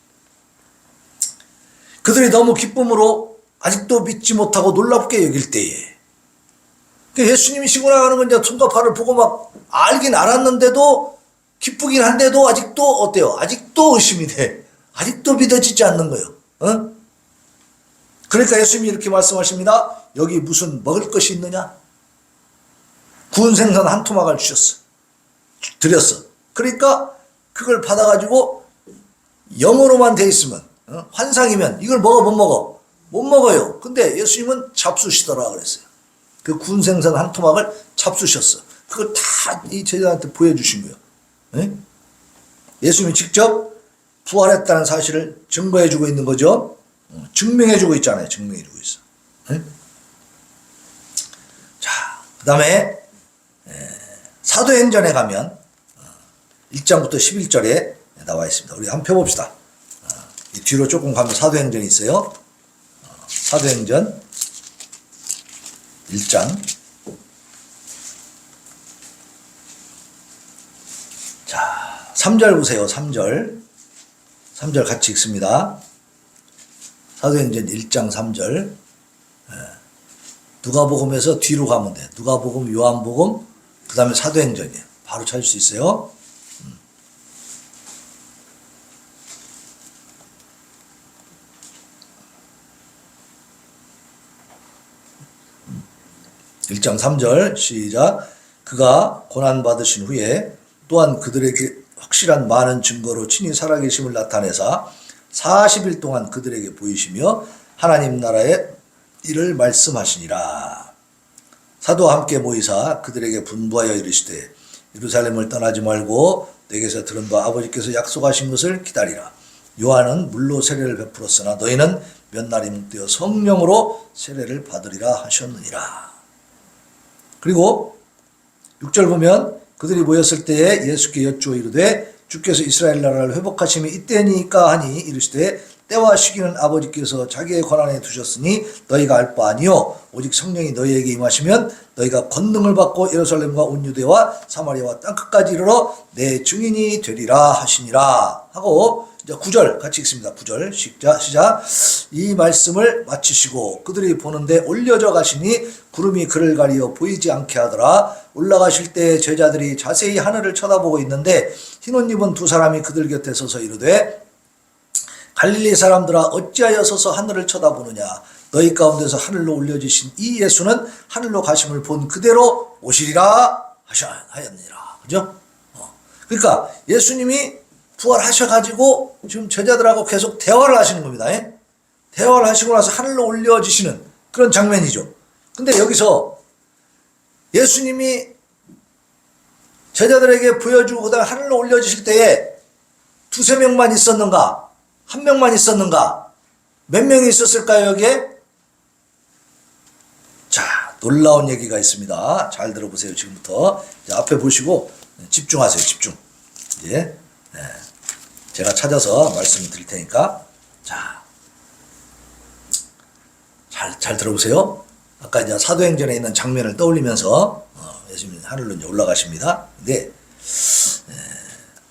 그들이 너무 기쁨으로 아직도 믿지 못하고 놀랍게 여길 때에 예수님이 시고 나가는 건 이제 손과 발을 보고 막 알긴 알았는데도 기쁘긴 한데도 아직도 어때요? 아직도 의심이 돼. 아직도 믿어지지 않는 거예요. 그러니까 예수님이 이렇게 말씀하십니다. 여기 무슨 먹을 것이 있느냐? 구운 생선 한 토막을 주셨어. 드렸어. 그러니까 그걸 받아가지고 영으로만 돼 있으면 환상이면 이걸 먹어 못 먹어? 못 먹어요. 근데 예수님은 잡수시더라 그랬어요. 그 구운 생선 한 토막을 잡수셨어. 그걸 다 이 제자한테 보여주신 거예요. 네? 예수님이 직접 부활했다는 사실을 증거해주고 있는 거죠. 증명해주고 있잖아요. 증명해주고 있어. 네? 자, 그 다음에 사도행전에 가면 1장부터 11절에 나와 있습니다. 우리 한번 펴봅시다. 이 뒤로 조금 가면 사도행전이 있어요. 사도행전 1장. 자, 3절 보세요. 3절. 3절 같이 읽습니다. 사도행전 1장 3절. 누가복음에서 뒤로 가면 돼. 누가복음, 요한복음, 그 다음에 사도행전이에요. 바로 찾을 수 있어요. 1장 3절 시작. 그가 고난받으신 후에 또한 그들에게 확실한 많은 증거로 친히 살아계심을 나타내사 40일 동안 그들에게 보이시며 하나님 나라의 일을 말씀하시니라. 사도와 함께 모이사 그들에게 분부하여 이르시되 예루살렘을 떠나지 말고 내게서 들은 바 아버지께서 약속하신 것을 기다리라. 요한은 물로 세례를 베풀었으나 너희는 몇 날이 묵되어 성령으로 세례를 받으리라 하셨느니라. 그리고 6절 보면 그들이 모였을 때에 예수께 여쭈어 이르되 주께서 이스라엘 나라를 회복하심이 이때니까 하니 이르시되 때와 시기는 아버지께서 자기의 권한에 두셨으니 너희가 알 바 아니요 오직 성령이 너희에게 임하시면 너희가 권능을 받고 예루살렘과 온 유대와 사마리아와 땅끝까지 이르러 내 증인이 되리라 하시니라 하고 이제 9절 같이 읽습니다. 9절 시작. 이 말씀을 마치시고 그들이 보는데 올려져 가시니 구름이 그를 가리어 보이지 않게 하더라. 올라가실 때 제자들이 자세히 하늘을 쳐다보고 있는데 흰옷 입은 두 사람이 그들 곁에 서서 이르되 갈릴리 사람들아 어찌하여 서서 하늘을 쳐다보느냐. 너희 가운데서 하늘로 올려지신 이 예수는 하늘로 가심을 본 그대로 오시리라 하였느니라. 그죠? 그러니까 예수님이 부활하셔가지고 지금 제자들하고 계속 대화를 하시는 겁니다. 대화를 하시고 나서 하늘로 올려지시는 그런 장면이죠. 근데 여기서 예수님이 제자들에게 보여주고 그다음에 하늘로 올려지실 때에 두세 명만 있었는가? 한 명만 있었는가? 몇 명이 있었을까요, 여기에? 자, 놀라운 얘기가 있습니다. 잘 들어보세요, 지금부터. 자, 앞에 보시고 집중하세요, 집중. 이제, 제가 찾아서 말씀을 드릴 테니까. 자, 잘 들어보세요. 아까 이제 사도행전에 있는 장면을 떠올리면서, 예수님 하늘로 이제 올라가십니다. 근데,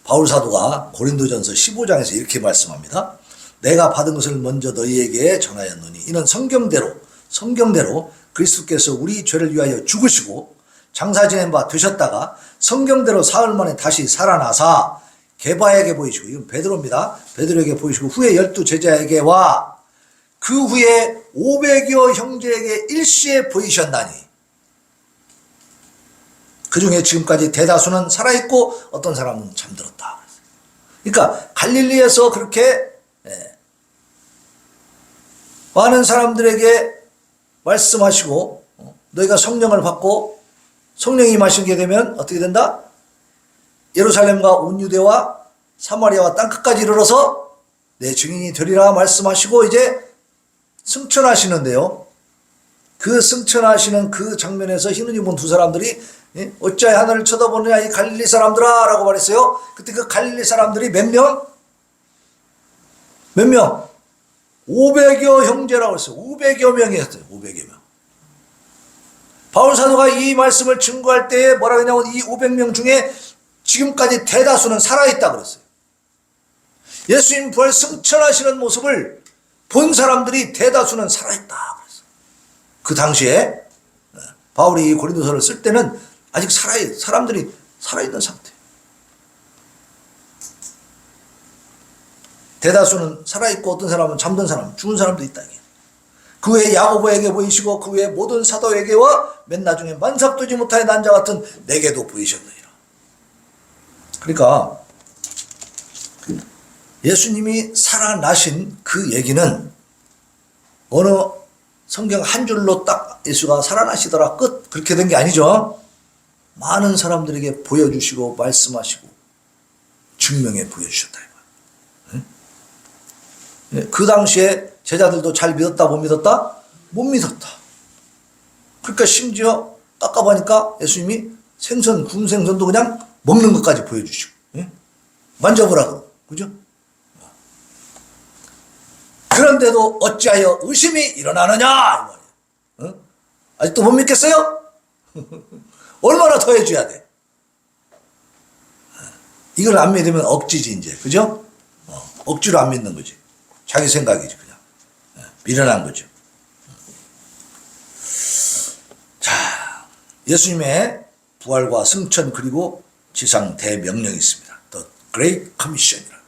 바울 사도가 고린도전서 15장에서 이렇게 말씀합니다. 내가 받은 것을 먼저 너희에게 전하였노니 이는 성경대로 그리스도께서 우리 죄를 위하여 죽으시고 장사 지낸 바 되셨다가 성경대로 사흘 만에 다시 살아나사 게바에게 보이시고 이건 베드로입니다. 베드로에게 보이시고 후에 12 제자에게와 그 후에 500여 형제에게 일시에 보이셨나니 그 중에 지금까지 대다수는 살아있고 어떤 사람은 잠들었다. 그러니까 갈릴리에서 그렇게 많은 사람들에게 말씀하시고 너희가 성령을 받고 성령이 임하시게 되면 어떻게 된다? 예루살렘과 온 유대와 사마리아와 땅끝까지 이르러서 내 증인이 되리라 말씀하시고 이제 승천하시는데요. 그 승천하시는 그 장면에서 흰옷 입은 두 사람들이 어찌하여 하늘을 쳐다보느냐 이 갈릴리 사람들아 라고 말했어요. 그때 그 갈릴리 사람들이 몇 명? 500여 형제라고 했어요. 500여 명이었어요. 500여 명. 바울 사도가 이 말씀을 증거할 때에 뭐라고 했냐면 이 500명 중에 지금까지 대다수는 살아있다 그랬어요. 예수님 부활 승천하시는 모습을 본 사람들이 대다수는 살아있다 그랬어요. 그 당시에 바울이 이 고린도서를 쓸 때는 아직 사람들이 살아있는 상태. 대다수는 살아있고 어떤 사람은 잠든 사람, 죽은 사람도 있다. 그 외에 야고보에게 보이시고 그 외에 모든 사도에게와 맨 나중에 만삭되지 못하여 난 자 같은 내게도 보이셨느니라. 그러니까 예수님이 살아나신 그 얘기는 어느 성경 한 줄로 딱 예수가 살아나시더라 끝 그렇게 된 게 아니죠. 많은 사람들에게 보여주시고 말씀하시고 증명해 보여주셨다. 그 당시에 제자들도 잘 믿었다 못 믿었다? 못 믿었다. 그러니까 심지어 깎아보니까 예수님이 생선, 구운 생선도 그냥 먹는 것까지 보여주시고 만져보라고. 그죠? 이런데도 어찌하여 의심이 일어나느냐, 이 말이에요. 어? 아직도 못 믿겠어요? 얼마나 더 해줘야 돼? 이걸 안 믿으면 억지지, 이제. 그죠? 억지로 안 믿는 거지. 자기 생각이지, 그냥. 미련한 거죠. 자, 예수님의 부활과 승천, 그리고 지상 대명령이 있습니다. The Great Commission이라고.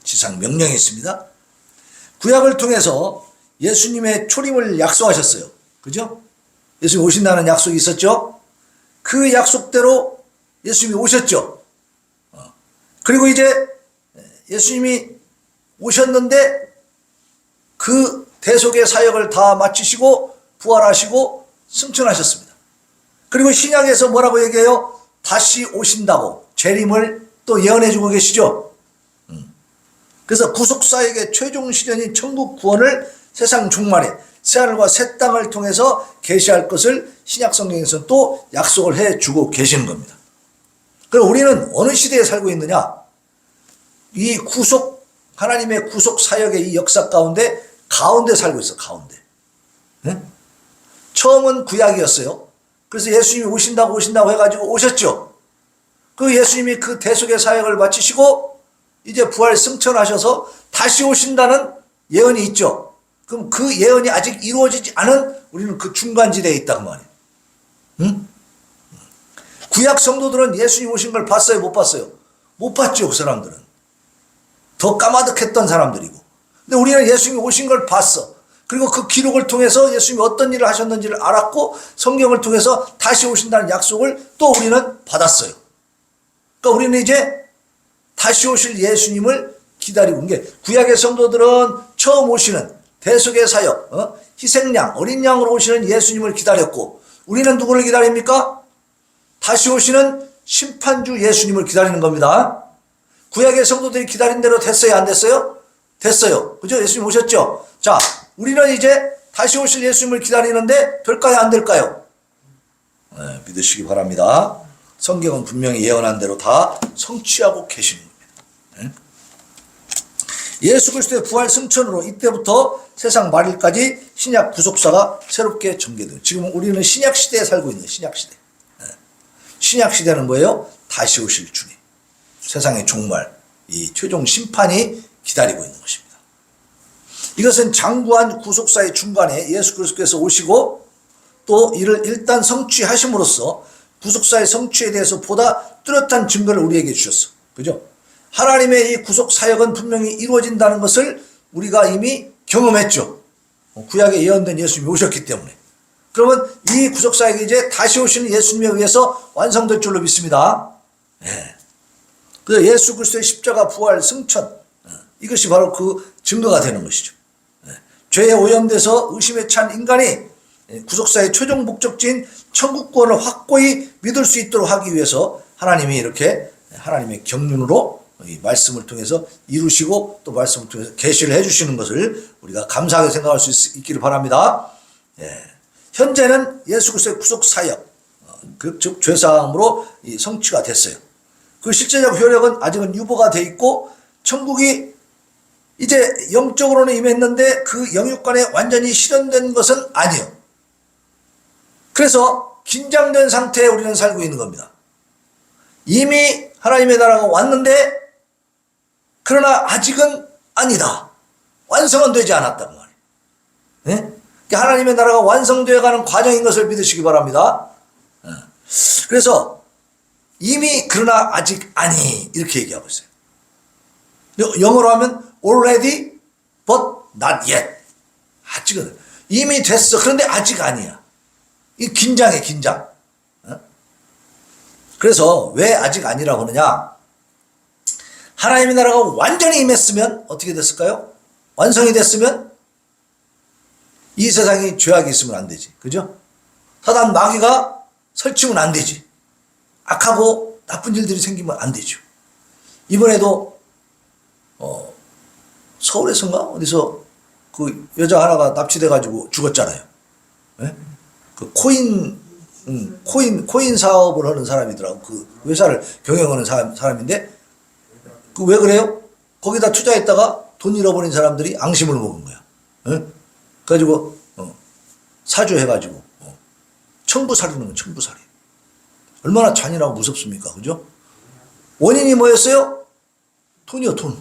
지상 명령이 있습니다. 구약을 통해서 예수님의 초림을 약속하셨어요. 그죠? 예수님 오신다는 약속이 있었죠? 그 약속대로 예수님이 오셨죠? 그리고 이제 예수님이 오셨는데 그 대속의 사역을 다 마치시고 부활하시고 승천하셨습니다. 그리고 신약에서 뭐라고 얘기해요? 다시 오신다고 재림을 또 예언해주고 계시죠? 그래서 구속사역의 최종 시련인 천국 구원을 세상 종말에 새하늘과 새 땅을 통해서 계시할 것을 신약 성경에서 또 약속을 해주고 계시는 겁니다. 그럼 우리는 어느 시대에 살고 있느냐? 이 하나님의 구속 사역의 이 역사 가운데 살고 있어, 가운데. 네? 처음은 구약이었어요. 그래서 예수님이 오신다고 해가지고 오셨죠. 그 예수님이 그 대속의 사역을 마치시고 이제 부활 승천하셔서 다시 오신다는 예언이 있죠. 그럼 그 예언이 아직 이루어지지 않은 우리는 그 중간지대에 있다, 그 말이에요. 응? 구약 성도들은 예수님 오신 걸 봤어요, 못 봤어요? 못 봤죠, 그 사람들은. 더 까마득했던 사람들이고. 근데 우리는 예수님이 오신 걸 봤어. 그리고 그 기록을 통해서 예수님이 어떤 일을 하셨는지를 알았고 성경을 통해서 다시 오신다는 약속을 또 우리는 받았어요. 그러니까 우리는 이제 다시 오실 예수님을 기다리고 있는 게, 구약의 성도들은 처음 오시는 대속의 사역, 희생양, 어린 양으로 오시는 예수님을 기다렸고, 우리는 누구를 기다립니까? 다시 오시는 심판주 예수님을 기다리는 겁니다. 구약의 성도들이 기다린 대로 됐어요, 안 됐어요? 됐어요. 그죠? 예수님 오셨죠? 자, 우리는 이제 다시 오실 예수님을 기다리는데 될까요, 안 될까요? 네, 믿으시기 바랍니다. 성경은 분명히 예언한 대로 다 성취하고 계시는 겁니다. 네? 예수 그리스도의 부활 승천으로 이때부터 세상 말일까지 신약 구속사가 새롭게 전개돼요. 지금 우리는 신약 시대에 살고 있는 신약 시대. 네. 신약 시대는 뭐예요? 다시 오실 주님. 세상의 종말, 이 최종 심판이 기다리고 있는 것입니다. 이것은 장구한 구속사의 중간에 예수 그리스도께서 오시고 또 이를 일단 성취하심으로써 구속사의 성취에 대해서 보다 뚜렷한 증거를 우리에게 주셨어. 그죠? 하나님의 이 구속 사역은 분명히 이루어진다는 것을 우리가 이미 경험했죠. 구약에 예언된 예수님이 오셨기 때문에. 그러면 이 구속 사역이 이제 다시 오시는 예수님에 의해서 완성될 줄로 믿습니다. 예. 그래서 예수 그리스도의 십자가 부활 승천, 이것이 바로 그 증거가 되는 것이죠. 예. 죄에 오염돼서 의심에 찬 인간이 구속사의 최종 목적지인 천국 구원을 확고히 믿을 수 있도록 하기 위해서 하나님이 이렇게 하나님의 경륜으로 이 말씀을 통해서 이루시고 또 말씀을 통해서 계시를 해주시는 것을 우리가 감사하게 생각할 수 있기를 바랍니다. 예. 현재는 예수 그리스도의 구속 사역, 즉 죄사함으로 성취가 됐어요. 그 실제적 효력은 아직은 유보가 돼 있고 천국이 이제 영적으로는 임했는데 그 영육간에 완전히 실현된 것은 아니에요. 그래서 긴장된 상태에 우리는 살고 있는 겁니다. 이미 하나님의 나라가 왔는데 그러나 아직은 아니다. 완성은 되지 않았단 말이에요. 네? 하나님의 나라가 완성되어가는 과정인 것을 믿으시기 바랍니다. 그래서 이미 그러나 아직 아니 이렇게 얘기하고 있어요. 영어로 하면 already but not yet. 아직은 이미 됐어. 그런데 아직 아니야. 이 긴장해, 긴장. 그래서 왜 아직 아니라고 하느냐? 하나님의 나라가 완전히 임했으면 어떻게 됐을까요? 완성이 됐으면 이 세상에 죄악이 있으면 안 되지. 그죠? 사단 마귀가 설치면 안 되지. 악하고 나쁜 일들이 생기면 안 되죠. 이번에도 서울에서인가 어디서 그 여자 하나가 납치돼가지고 죽었잖아요. 네? 그 코인 사업을 하는 사람이더라고. 그 회사를 경영하는 사람인데 그 왜 그래요? 거기다 투자했다가 돈 잃어버린 사람들이 앙심을 먹은 거야. 그래가지고 사주해가지고 청부살이는 청부살이 얼마나 잔인하고 무섭습니까? 그죠? 원인이 뭐였어요? 돈이요, 돈.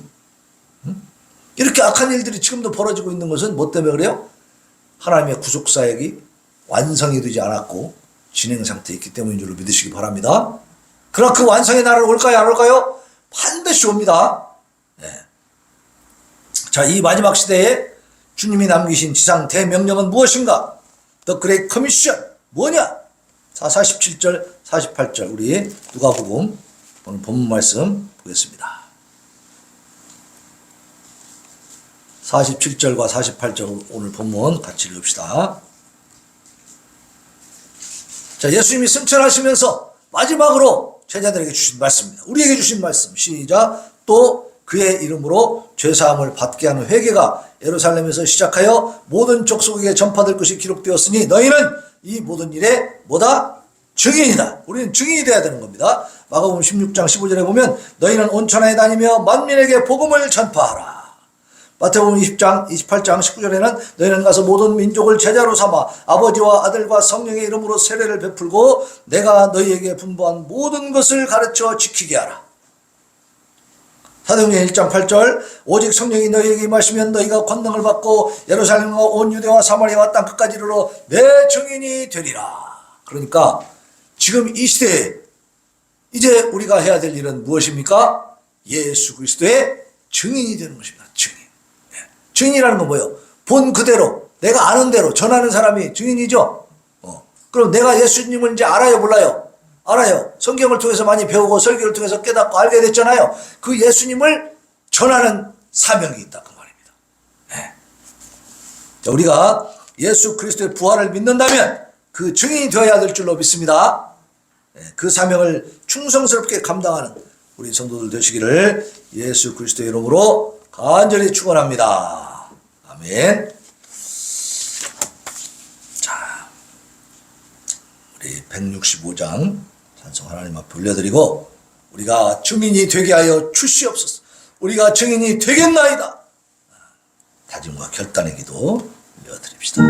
이렇게 악한 일들이 지금도 벌어지고 있는 것은 뭐 때문에 그래요? 하나님의 구속사역이 완성이 되지 않았고 진행 상태에 있기 때문인 줄로 믿으시기 바랍니다. 그러나 그 완성의 날은 올까요, 안 올까요? 반드시 옵니다. 네. 자, 이 마지막 시대에 주님이 남기신 지상 대명령은 무엇인가? The Great Commission 뭐냐? 47절 48절 우리 누가복음 오늘 본문 말씀 보겠습니다. 47절과 48절 오늘 본문 같이 읽읍시다. 자, 예수님이 승천하시면서 마지막으로 제자들에게 주신 말씀입니다. 우리에게 주신 말씀. 시작. 또 그의 이름으로 죄사함을 받게 하는 회개가 예루살렘에서 시작하여 모든 족속에게 전파될 것이 기록되었으니 너희는 이 모든 일에 뭐다? 증인이다. 우리는 증인이 되어야 되는 겁니다. 마가복음 16장 15절에 보면 너희는 온 천하에 다니며 만민에게 복음을 전파하라. 마태복음 20장 28장 19절에는 너희는 가서 모든 민족을 제자로 삼아 아버지와 아들과 성령의 이름으로 세례를 베풀고 내가 너희에게 분부한 모든 것을 가르쳐 지키게 하라. 사도행전 1장 8절 오직 성령이 너희에게 임하시면 너희가 권능을 받고 예루살렘과 온 유대와 사마리아와 땅 끝까지 이르러 내 증인이 되리라. 그러니까 지금 이 시대에 이제 우리가 해야 될 일은 무엇입니까? 예수 그리스도의 증인이 되는 것입니다. 증인. 증인이라는 건 뭐예요? 본 그대로 내가 아는 대로 전하는 사람이 증인이죠. 그럼 내가 예수님을 이제 알아요, 몰라요? 알아요. 성경을 통해서 많이 배우고 설교를 통해서 깨닫고 알게 됐잖아요. 그 예수님을 전하는 사명이 있다 그 말입니다. 네. 자, 우리가 예수 그리스도의 부활을 믿는다면 그 증인이 되어야 될 줄로 믿습니다. 네. 그 사명을 충성스럽게 감당하는 우리 성도들 되시기를 예수 그리스도의 이름으로 간절히 축원합니다. 아멘. 자, 우리 165장 찬송 하나님 앞에 올려드리고 우리가 증인이 되게 하여 주시옵소서. 우리가 증인이 되겠나이다. 다짐과 결단의 기도 올려드립시다.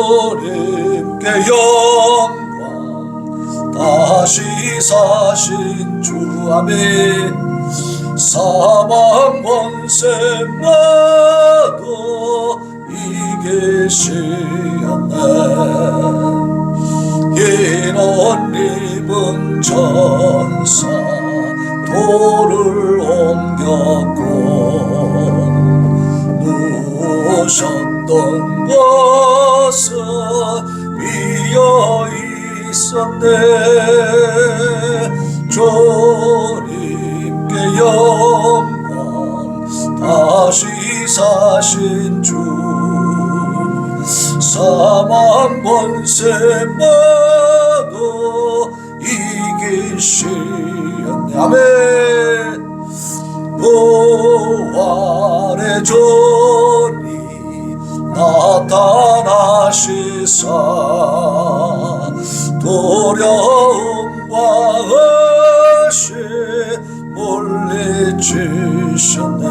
주님께 영광 다시 사신 주 아멘. 사망 권세 나도 이기시었네. 인원 입은 천사 돌을 옮겼고 누우셨던 것은 비어 있었네. 주님께 영광 다시 사신 주 사망 권세마도 이기시었네. 아멘. 부활의 주님 나타나시사 두려움과 의심 물리치셨네.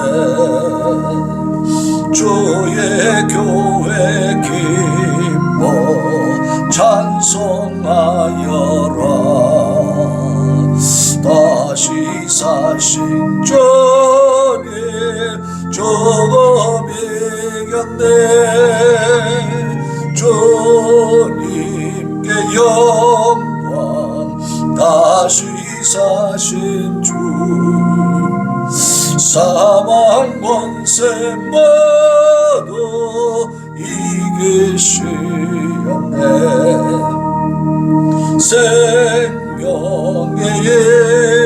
주의 교회 기뻐 찬송하여라. 다시 사신 주님 조금 이겼네. 주님께 영광 다시 사신 주 사망 권세마도 이기시었네. 생명의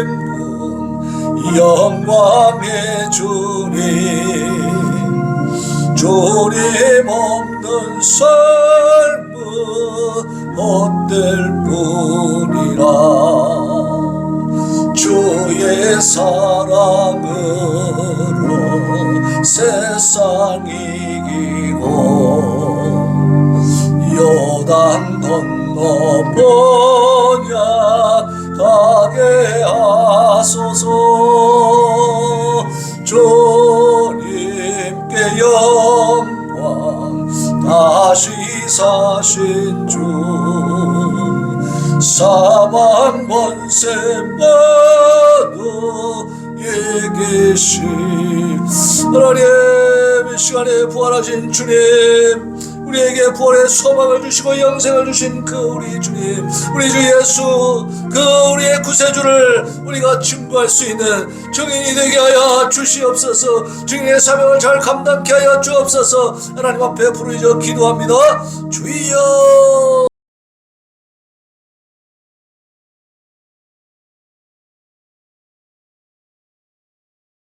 임금 영광의 주님 주님 없는 삶은 헛될 뿐이라. 주의 사랑으로 세상 이기고 요단 건너보냐 부활하신 주 사망 권세마도 이기신 하나님, 이 시간에 부활하신 주님, 우리에게 부활의 소망을 주시고 영생을 주신 그 우리 주님, 우리 주 예수, 그 우리의 구세주를 우리가 증거할 수 있는 증인이 되게 하여 주시옵소서. 증인의 사명을 잘 감당케 하여 주옵소서. 하나님 앞에 부르짖어 기도합니다. 주여.